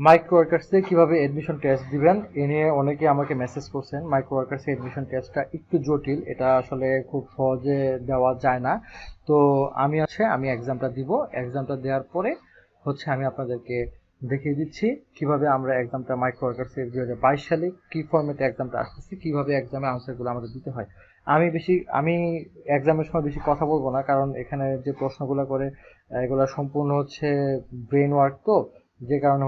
Micro ওয়ার্কার্সে কিভাবে admission test দিবেন এ নিয়ে অনেকে আমাকে মেসেজ করছেন। মাইক্রো ওয়ার্কার্সে এডমিশন টেস্টটা একটু জটিল, এটা আসলে খুব সহজে দেওয়া যায় না। তো আমি এক্সামটা দিব। এক্সামটা দেওয়ার পরে আমি আপনাদেরকে দেখিয়ে দিচ্ছি কিভাবে আমরা এক্সামটা মাইক্রো ওয়ার্কার্সের 2022 সালে কি ফরম্যাটে এক্সামটা আসতেছে, কিভাবে এক্সামে আনসারগুলো আমাদের দিতে হয়। আমি এক্সামের সময় বেশি কথা বলবো না, কারণ এখানে যে প্রশ্নগুলো করে এগুলো সম্পূর্ণ ব্রেন ওয়ার্ক, তো যে কারণে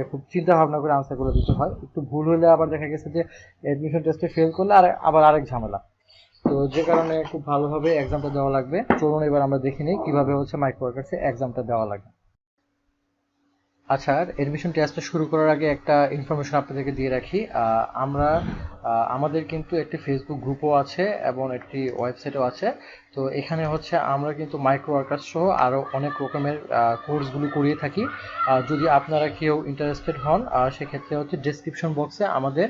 খুব চিন্তা ভাবনা করে আনসারগুলো দিতে হয়। একটু ভুল হলে আবার দেখা গেছে যে এডমিশন টেস্টে ফেল করলে আবার আরেক ঝামেলা। তো যে কারণে খুব ভালোভাবে এক্সামটা দেওয়া লাগবে। চলুন এবার আমরা দেখে নিই কিভাবে মাইক্রো ওয়ার্কার্সে এক্সামটা দেওয়া লাগে। আচ্ছা, এডমিশন টেস্টটা শুরু করার আগে একটা ইনফরমেশন আপনাদেরকে দিয়ে রাখি। আমাদের কিন্তু একটি ফেসবুক গ্রুপও আছে এবং একটি ওয়েবসাইটও আছে। তো এখানে আমরা কিন্তু মাইক্রো ওয়ার্কার্স সহ আরও অনেক রকমের কোর্সগুলো করিয়ে থাকি। যদি আপনারা কেউ ইন্টারেস্টেড হন, সেক্ষেত্রে ডেসক্রিপশন বক্সে আমাদের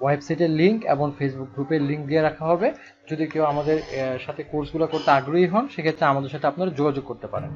ওয়েবসাইটের লিঙ্ক এবং ফেসবুক গ্রুপের লিঙ্ক দিয়ে রাখা হবে। যদি কেউ আমাদের সাথে কোর্সগুলো করতে আগ্রহী হন, সেক্ষেত্রে আমাদের সাথে আপনারা যোগাযোগ করতে পারেন।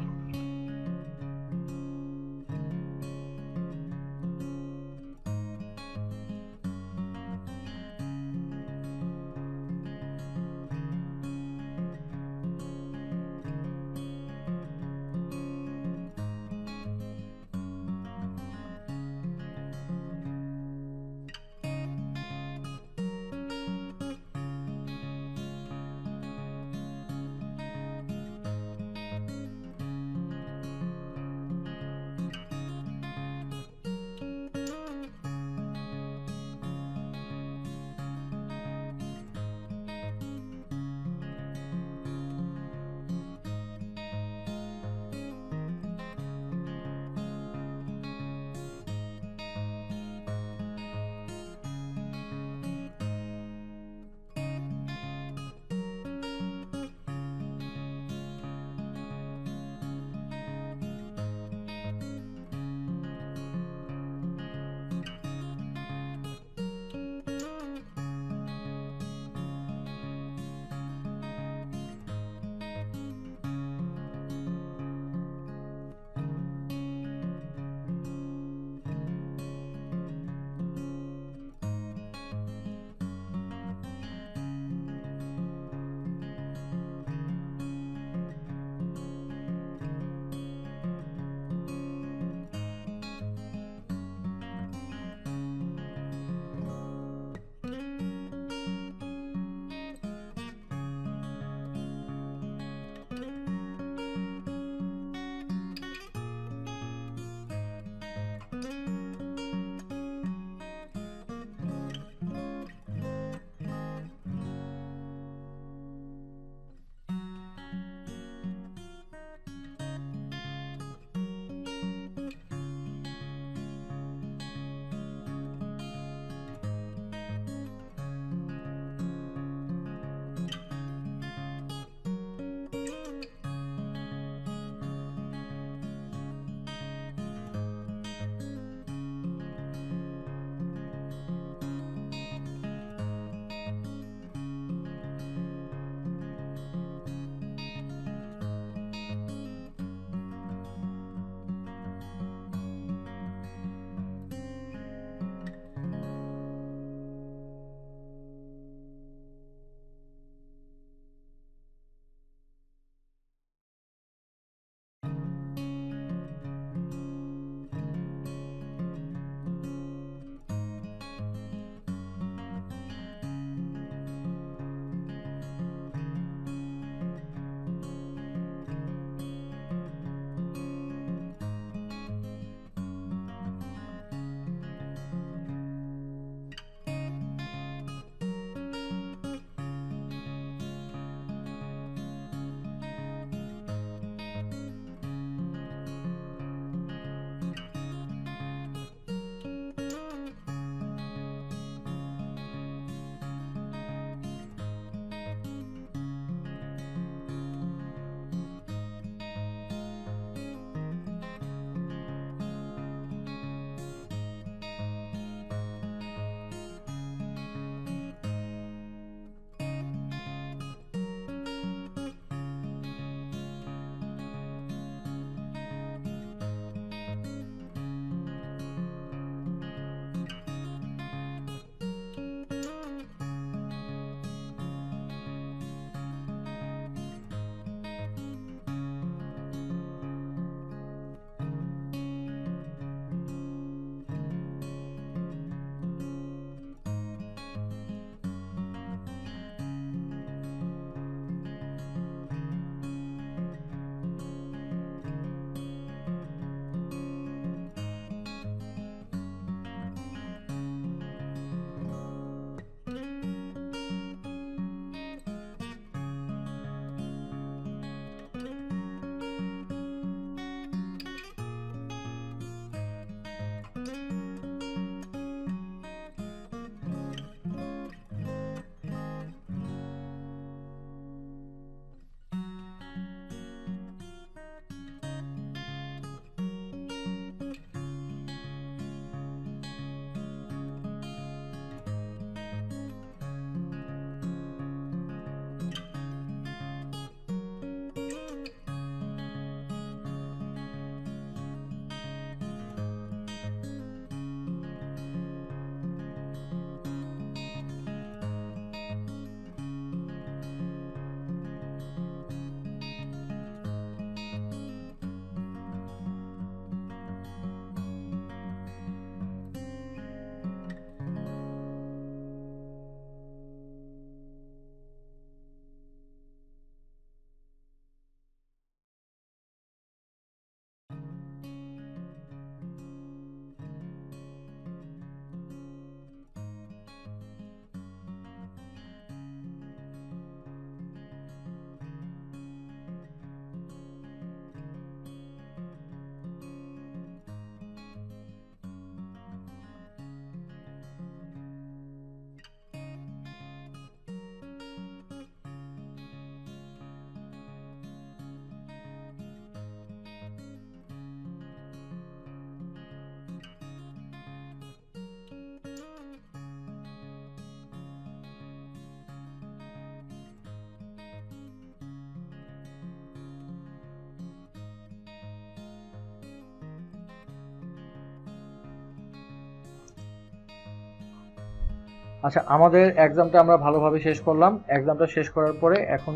আচ্ছা, আমাদের এক্সামটা আমরা ভালোভাবে শেষ করলাম। এক্সামটা শেষ করার পরে এখন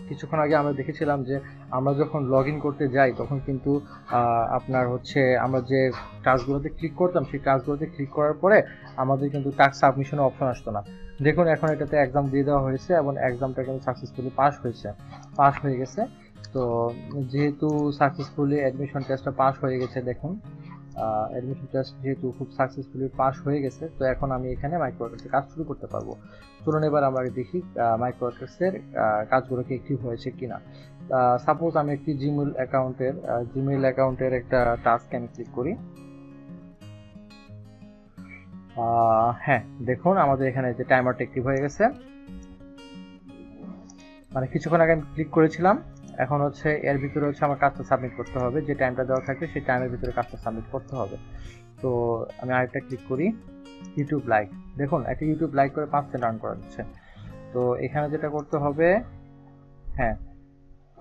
কিছুক্ষণ আগে আমরা দেখেছিলাম যে আমরা যখন লগ ইন করতে যাই তখন কিন্তু আপনার হচ্ছে আমরা যে টাস্কগুলোতে ক্লিক করতাম সেই টাস্কগুলোতে ক্লিক করার পরে আমাদের কিন্তু টাস্ক সাবমিশনের অপশন আসতো না। দেখুন এখন এটাতে এক্সাম দিয়ে দেওয়া হয়েছে এবং এক্সামটা কিন্তু সাকসেসফুলি পাস হয়ে গেছে। তো যেহেতু সাকসেসফুলি অ্যাডমিশন টেস্টটা পাস হয়ে গেছে, দেখুন অ্যাডমিশন টেস্ট যেহেতু খুব সাকসেসফুলি পাস হয়ে গেছে, তো এখন আমি এখানে মাইক্রোওয়ার্কার্সে কাজ শুরু করতে পারবো। চলুন এবার আমরা দেখি মাইক্রোওয়ার্কার্সের কাজগুলো কি অ্যাক্টিভ হয়েছে কিনা। সাপোজ আমি একটি জিমেইল অ্যাকাউন্টের একটা টাস্ক আমি ক্লিক করি। হ্যাঁ, দেখুন আমাদের এখানে যে টাইমারটা অ্যাক্টিভ হয়ে গেছে, মানে কিছুক্ষণ আগে আমি ক্লিক করেছিলাম। এখন হচ্ছে এর ভিতরে হচ্ছে আমার কাজটা সাবমিট করতে হবে, যে টাইমটা দেওয়া থাকে সেই টাইমের ভিতরে কাজটা সাবমিট করতে হবে। তো আমি আরেকটা ক্লিক করি, ইউটিউব লাইক। দেখুন একটা ইউটিউব লাইক করে 5 সেন্ট আর্ন করা যাচ্ছে। তো এখানে যেটা করতে হবে, হ্যাঁ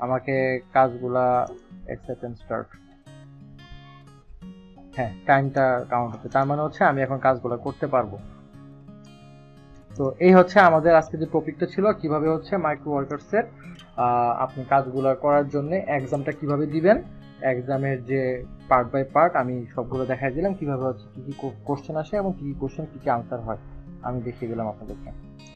আমাকে কাজগুলা অ্যাকসেপ্ট এন্ড স্টার্ট, হ্যাঁ টাইমটা কাউন্ট হচ্ছে, তার মানে হচ্ছে আমি এখন কাজগুলো করতে পারবো। তো এই হচ্ছে আমাদের আজকে যে টপিকটা ছিল, কিভাবে হচ্ছে মাইক্রোওয়ার্কার্সের আপনি কাজগুলো করার জন্য এক্সামটা কিভাবে দিবেন। এক্সামের যে পার্ট বাই পার্ট আমি সবগুলো দেখাই দিলাম, কিভাবে হচ্ছে কি কি কোশ্চেন আসে এবং কি কি কোশ্চেন কি কি আনসার হয় আমি দেখিয়ে দিলাম আপনাদেরকে।